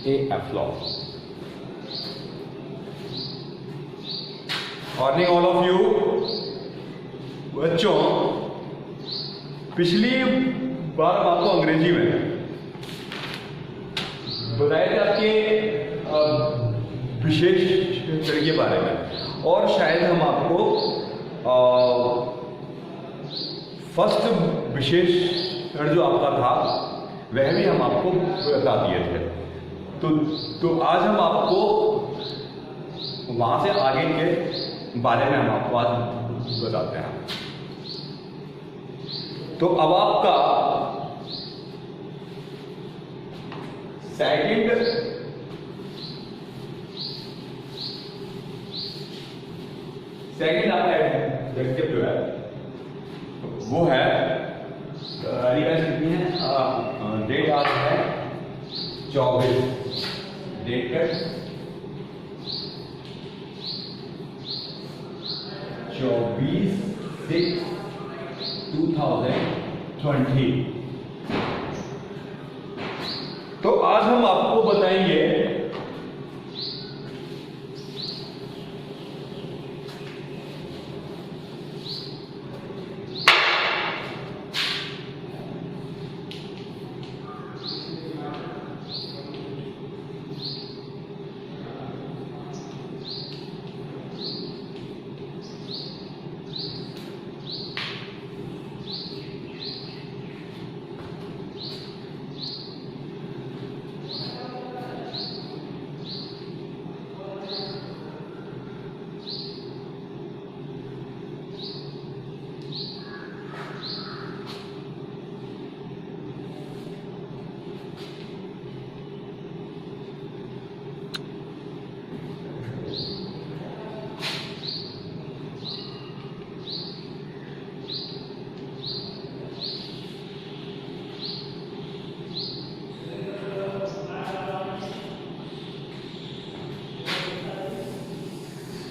AF law. Morning all of you. बच्चों, पिछली बार हम आपको अंग्रेजी में बताए थे आपके विशेषण के बारे में, और शायद हम आपको फर्स्ट विशेषण जो आपका था वह भी हम आपको बता दिए थे। तो आज हम आपको वहां से आगे के बारे में हम आपको आज बताते हैं। तो अब आपका सेकंड आपका एडजेक्टिव जो है वो है, कितनी है, डेट आज है 24, डेट 24/6/2020। तो आज हम आपको बताएंगे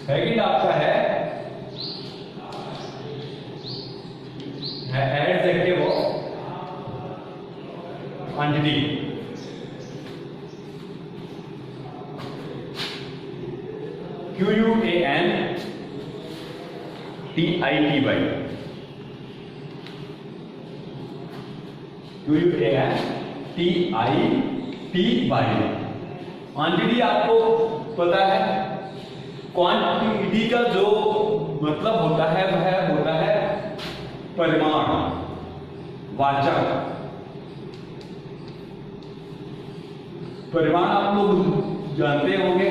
सेकंड आपका है adjective of quantity. QUANTITY, quantity आपको पता है, क्वांटिटी का जो मतलब होता है वह होता है परिमाण, वाचक। परिमाण आप लोग जानते होंगे,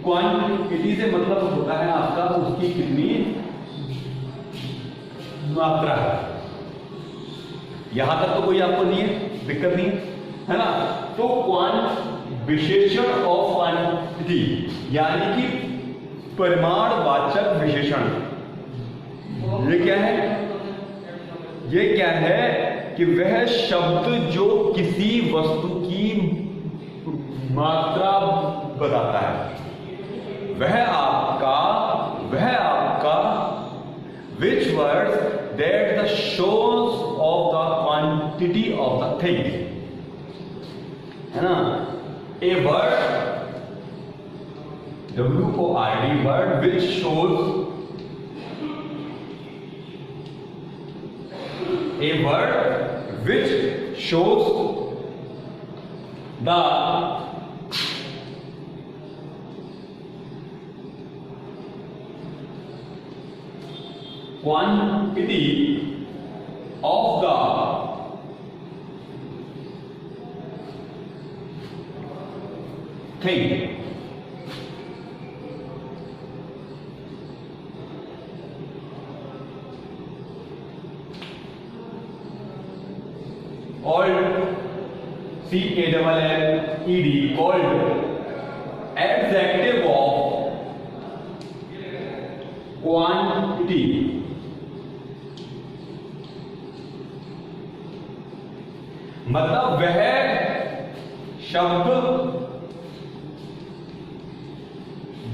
क्वांटिटी से मतलब होता है आपका उसकी कितनी मात्रा है। यहां तक तो कोई आपको नहीं है, दिक्कत नहीं है ना। तो विशेषण ऑफ क्वांटिटी यानी कि परिमाणवाचक विशेषण, ये क्या है? ये क्या है कि वह शब्द जो किसी वस्तु की मात्रा बताता है, वह आपका which words that the shows of the quantity of the thing, है ना। A word, WORD, word which shows, a word which shows the quantity of the thing। CALLED, called adjective of quantity। मतलब वह शब्द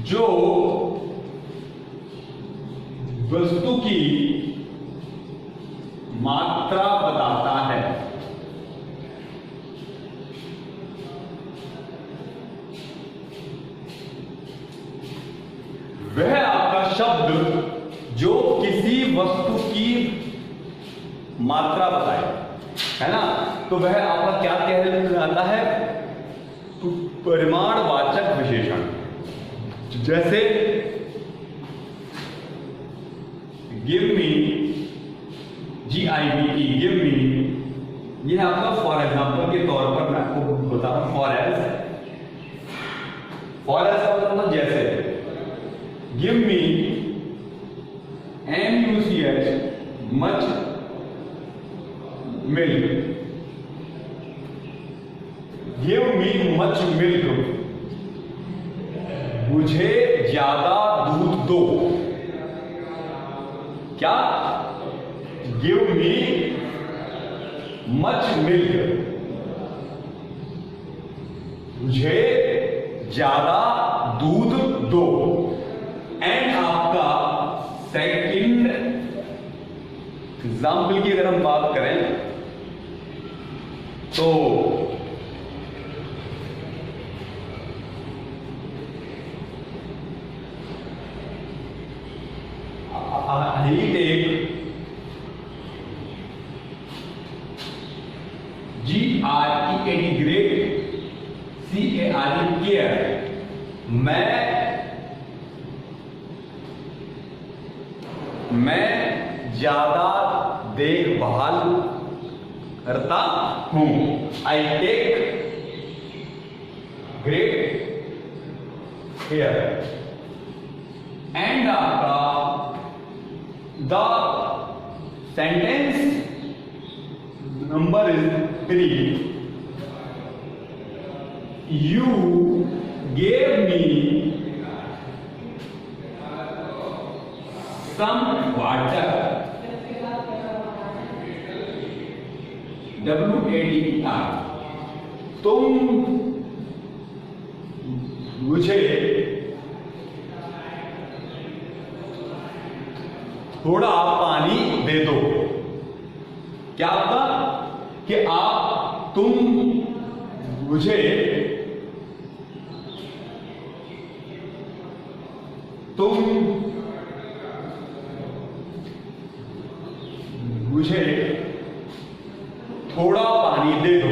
जो वस्तु की मात्रा बताता है। शब्द जो किसी वस्तु की मात्रा बताए, है ना, तो वह आपका क्या कहलाता है? परिमाणवाचक विशेषण। जैसे give me, GIVE, give me, यह आपका फॉर एग्जाम्पल के तौर पर मैं आपको बता रहा हूं। फॉर एज का मतलब जैसे give me MUCH much milk, give me much milk, मुझे ज्यादा दूध दो। क्या? गिव मी मच मिल्क, मुझे ज्यादा दूध दो। एंड आपका सेकंड एग्जाम्पल की अगर हम बात करें तो he take GREAT great, CARE care, मैं ज्यादा देखभाल करता हूं। I take great care। And आपका the sentence number is 3, you gave me some water, WATER, तुम मुझे थोड़ा पानी दे दो। क्या आपका? कि तुम मुझे थोड़ा पानी दे दो।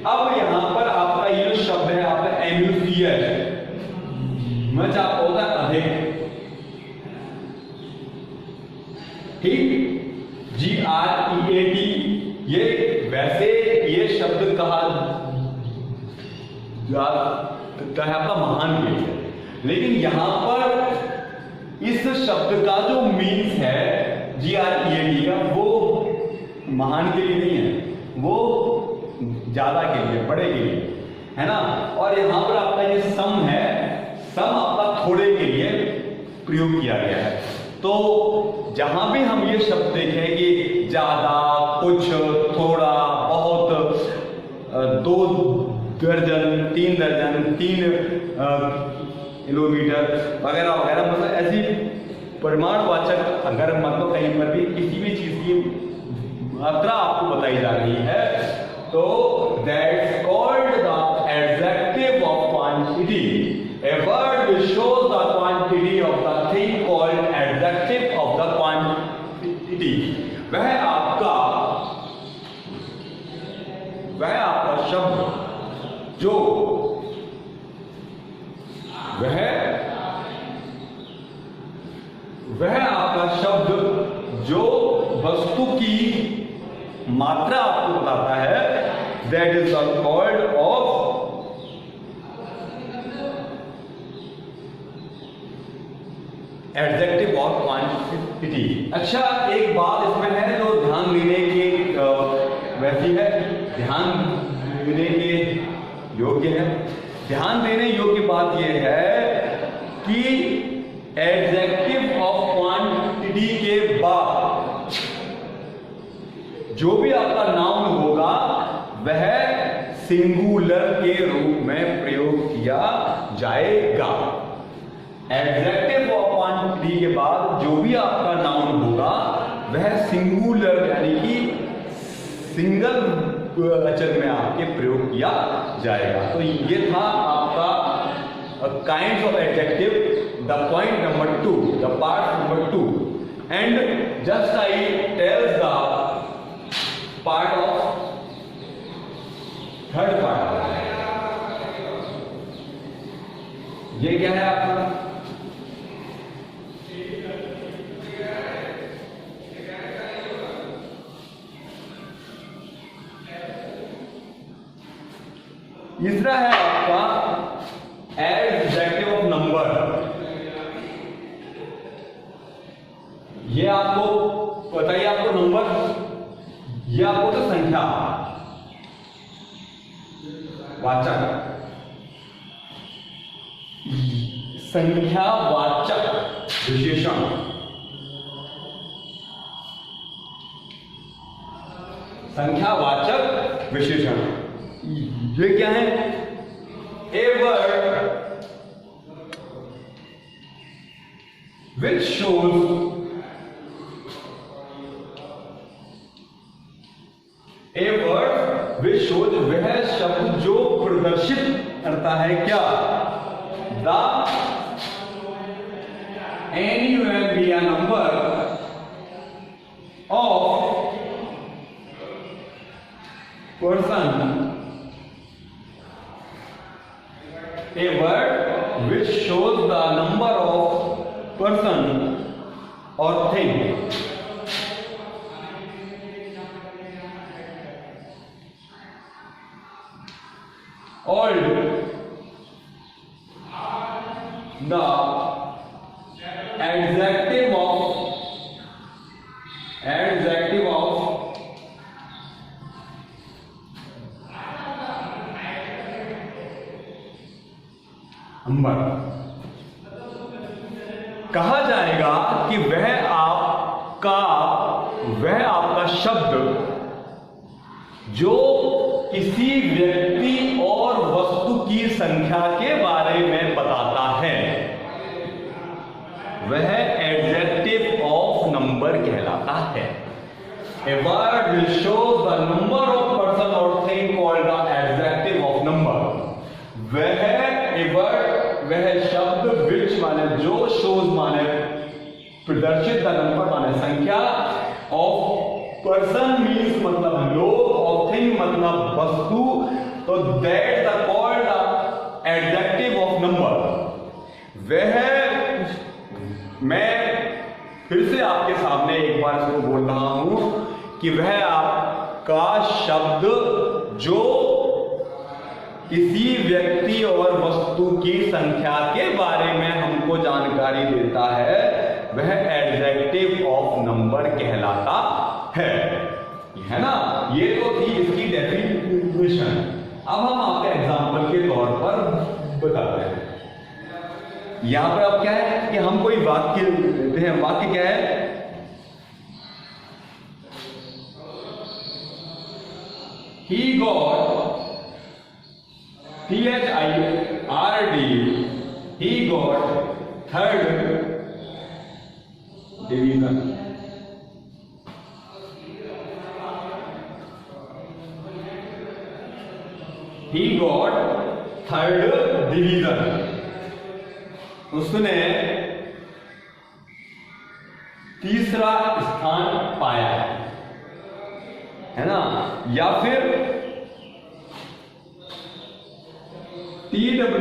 अब यहां पर आपका ये जो शब्द है आपका MUCH मच आपका होता है अधिक, ठीक। GREAT ये वैसे ये शब्द कहा जाता है आपका महान के लिए, लेकिन यहां पर इस शब्द का जो मीन्स है GREAT का वो महान के लिए नहीं है, वो ज्यादा के लिए, बड़े के लिए, है ना। और यहां पर आपका ये सम है, सम आपका थोड़े के लिए प्रयोग किया गया है। तो जहां भी हम ये शब्द देखेंगे ज्यादा, कुछ, थोड़ा, बहुत, 2 दर्जन, 3 दर्जन, 3 किलोमीटर वगैरह वगैरह, मतलब ऐसी परिमाणवाचक अगर मतलब कहीं पर भी किसी भी चीज की मात्रा आपको बताई जा रही है तो that's called the adjective of quantity. A word which shows the quantity of the thing called adjective of the quantity। वह आपका शब्द जो वह आपका शब्द जो वस्तु की मात्रा आपको बताता है, that is called of adjective और क्वांटिटी। अच्छा, एक बात इसमें है जो ध्यान देने की वैसी है, ध्यान देने के योग्य है। ध्यान देने योग्य बात यह है कि एडजेक्टिव ऑफ क्वांटिटी के बाद जो भी आपका नाउन होगा वह सिंगुलर के रूप में प्रयोग किया जाएगा। एडजेक्टिव ऑफ क्वांटिटी के बाद जो भी आपका नाउन होगा वह सिंगुलर यानी कि सिंगल वचन में आपके प्रयोग किया जाएगा। तो ये था आपका kinds of adjective the point number 2, the part number 2, and just I tell the part of third part. ये क्या है आपका? तीसरा है आपका एडजेक्टिव ऑफ नंबर। ये आपको बताइए, आपको नंबर, ये आपको तो संख्या वाचक, संख्यावाचक विशेषण, संख्यावाचक विशेषण ये क्या है? ए वर्ड विच शोज वह शब्द जो प्रदर्शित करता है क्या? The anywhere be a number of person, a word which shows the number of person or thing. Old, the adjective of number. कहा जाएगा कि वह आपका शब्द जो किसी व्यक्ति और वस्तु की संख्या के बारे में बताता है वह एडजेक्टिव ऑफ नंबर कहलाता है। A word will show the number of person or thing called the adjective of number. वह शब्द विच माने जो, शोज माने प्रदर्शित, द नंबर माने संख्या, ऑफ पर्सन मीन्स मतलब लोग, ऑफ थिंग मतलब वस्तु, तो that the called adjective of number. वह, मैं फिर से आपके सामने एक बार इसको बोल रहा हूं कि वह आपका शब्द जो किसी व्यक्ति और वस्तु की संख्या के बारे में हमको जानकारी देता है वह एडजेक्टिव ऑफ नंबर कहलाता है ना। ये तो थी इसकी डेफिनेशन। अब हम आपके एग्जांपल के तौर पर बताते हैं। यहां पर अब क्या है कि हम कोई वाक्य लेते हैं। वाक्य क्या है? He got THIRD, he got third division. He got third division. उसने तीसरा स्थान पाया है ना। या फिर TWENTY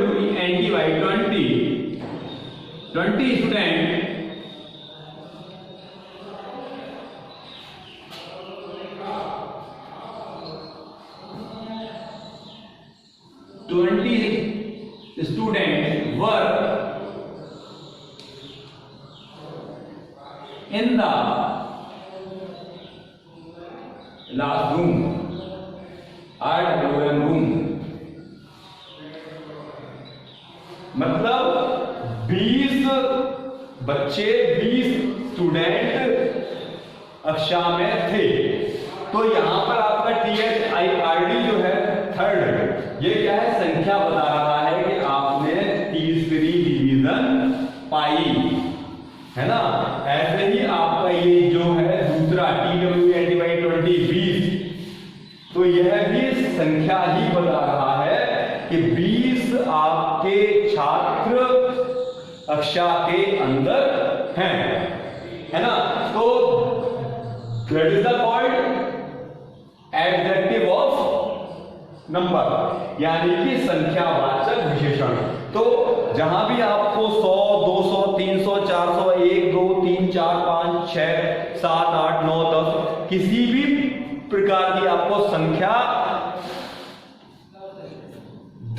20 student were in the last room, RWM room। मतलब 20 बच्चे, 20 स्टूडेंट कक्षा में थे। तो यहां पर आपका THIRD जो है थर्ड, ये क्या है? संख्या बता रहा है कि आपने तीसरी डिवीजन पाई है ना। ऐसे ही आपका ये जो है दूसरा TWENTY 20, तो यह भी संख्या ही बता रहा है कि 20 आपके छात्र कक्षा के अंदर हैं, है ना। तो that is the called adjective of number, यानी कि संख्यावाचक विशेषण। तो जहां भी आपको 100, 200, 300, 400, 1, 2, 3, 4, 5, 6, 7, 8, 9, 10 किसी भी प्रकार की आपको संख्या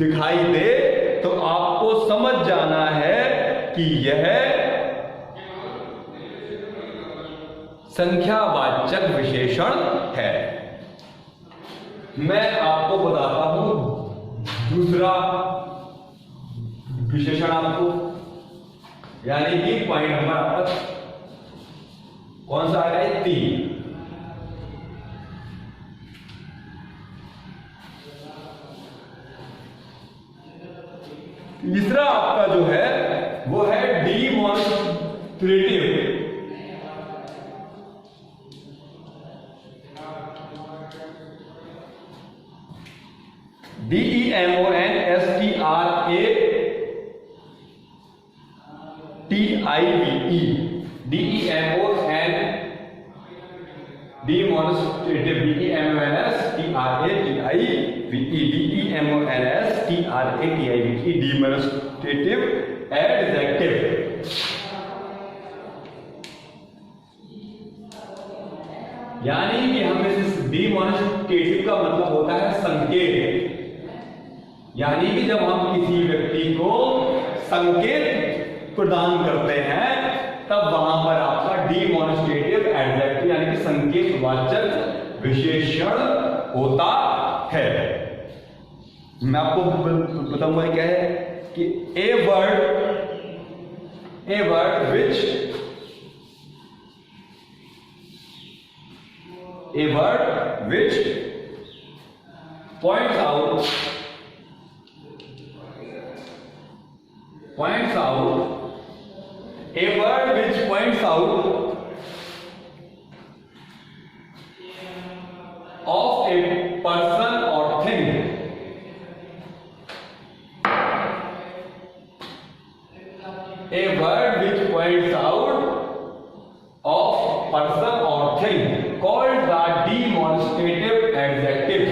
दिखाई दे तो आपको समझ जाना है कि यह संख्यावाचक विशेषण है। मैं आपको बताता हूं दूसरा विशेषण आपको, यानी कि पॉइंट नंबर आपका कौन सा आएगा, 3। तीसरा आपका जो है वो है डीमॉन्स्ट्रेटिव। Demonstrative adjective. यानी कि हमें इस डीमॉन्स्ट्रेटिव का मतलब होता है संकेत, यानी कि जब हम किसी व्यक्ति को संकेत प्रदान करते हैं तब वहां पर आपका डीमॉन्स्ट्रेटिव एडजेक्टिव यानी कि संकेतवाचक विशेषण होता है। मैं आपको बताऊंगा क्या है कि a word which points out a word which points out of a person or thing, a word which points out of person or thing called the demonstrative adjective,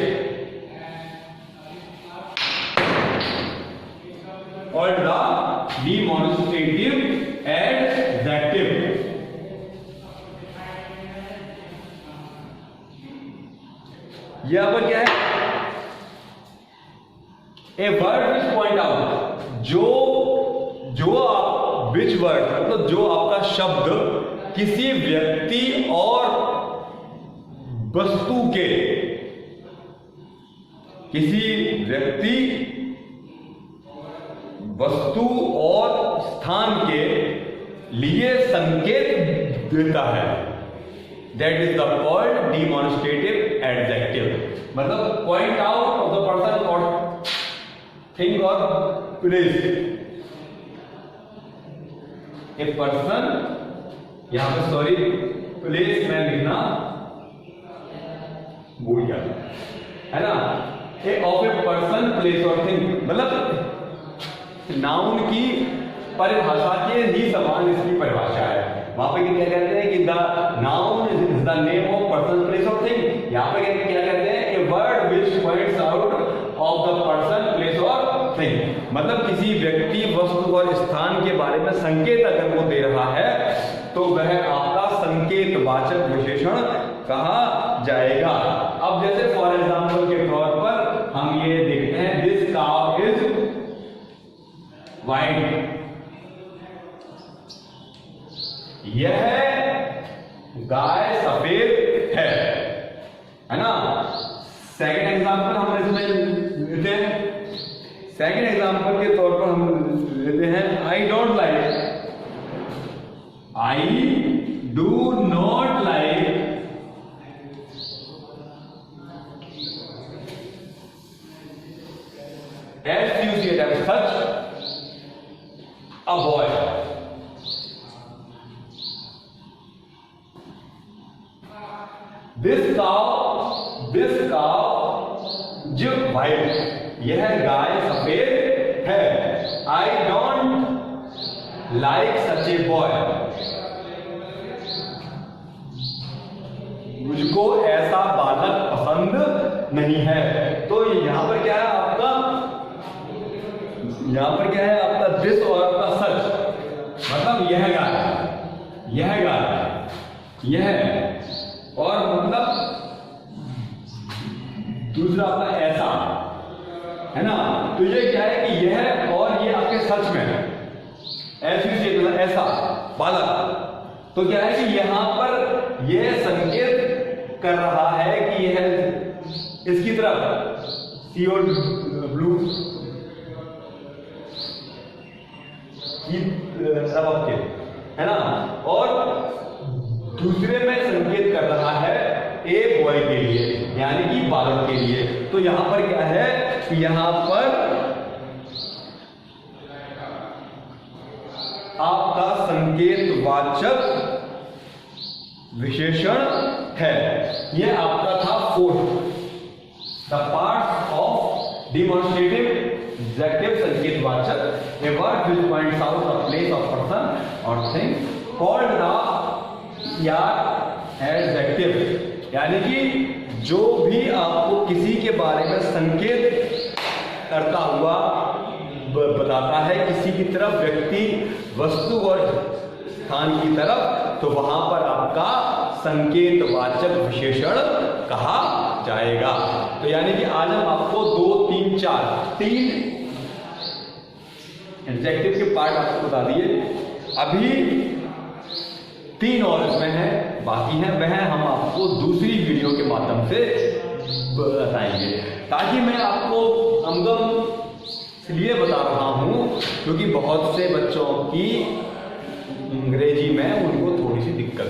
called the demonstrative adjective। यहां पर क्या है, a word which point out, जो आप which word मतलब जो आपका शब्द किसी व्यक्ति और वस्तु के, किसी व्यक्ति वस्तु और स्थान के लिए संकेत देता है, that is the called demonstrative adjective. मतलब point out of the person और थिंग और प्लेस। ए पर्सन, यहां पर सॉरी प्लेस में लिखना भूल गया, है ना। ए ऑफ ए पर्सन, प्लेस और थिंग, मतलब नाउन की परिभाषा के ही समान इसकी परिभाषा है। वहां पे क्या कहते हैं कि the noun is the name of person, place और थिंग। यहाँ पे क्या कहते हैं, a word which points out of the person, place और थिंग। मतलब किसी व्यक्ति, वस्तु और स्थान के बारे में संकेत अगर वो दे रहा है तो वह आपका संकेतवाचक विशेषण कहा जाएगा। अब जैसे फॉर एग्जाम्पल के तौर पर हम ये देखते हैं, दिस काउ इज वाइट, यह गाय सफेद है ना। सेकंड एग्जांपल हम इसमें लेते हैं, सेकंड एग्जांपल के तौर पर हम लेते हैं, I don't like, I do not like as you see it as such a boy। this cow जो white, यह गाय सफेद है। I don't like such a boy, मुझको ऐसा बालक पसंद नहीं है। तो यहां पर क्या है आपका, यहां पर क्या है आपका दिस और आपका सच, मतलब यह गाय, यह गाय, यह, और मतलब दूसरा आपका ऐसा, है ना। तो ये क्या है कि यह और ये आपके सच में है, ऐसी चीज ऐसा बालक। तो क्या है कि यहां पर यह संकेत कर रहा है कि यह इसकी तरफ सी और ब्लू की तरफ के, है ना। और दूसरे में संकेत कर रहा है ए बॉय के लिए, यानी कि बालक के लिए। तो यहां पर क्या है कि यहां पर आपका संकेतवाचक विशेषण है। यह आपका था fourth, the part of demonstrative adjective संकेतवाचक, a word which points out the place of person or thing called the या एडजेक्टिव, यानी कि जो भी आपको किसी के बारे में संकेत करता हुआ बताता है किसी की तरफ, व्यक्ति, वस्तु और स्थान की तरफ, तो वहां पर आपका संकेतवाचक विशेषण कहा जाएगा। तो यानी कि आज हम आपको 2, 3, 4 तीन एडजेक्टिव के पार्ट आपको बता दिए। अभी 3 और इसमें है, बाकी है, वह हम आपको दूसरी वीडियो के माध्यम से बताएंगे। ताकि मैं आपको हमगम इसलिए बता रहा हूं क्योंकि बहुत से बच्चों की अंग्रेजी में उनको थोड़ी सी दिक्कत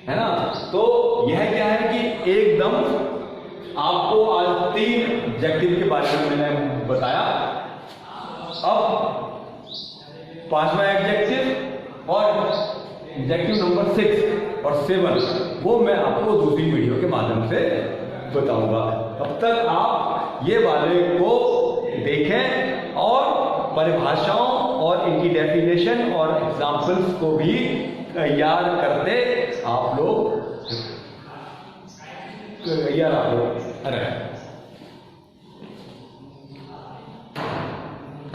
है ना। तो यह क्या है कि एकदम आपको आज 3 एडजेक्टिव के बारे में मैंने बताया। अब 5वां एडजेक्टिव और एडजेक्टिव नंबर 6 और 7 वो मैं आपको दूसरी वीडियो के माध्यम से बताऊंगा। तब तक आप ये वाले को देखें और परिभाषाओं और इनकी डेफिनेशन और एग्जाम्पल्स को भी तैयार करते आप लोग तैयार रहे।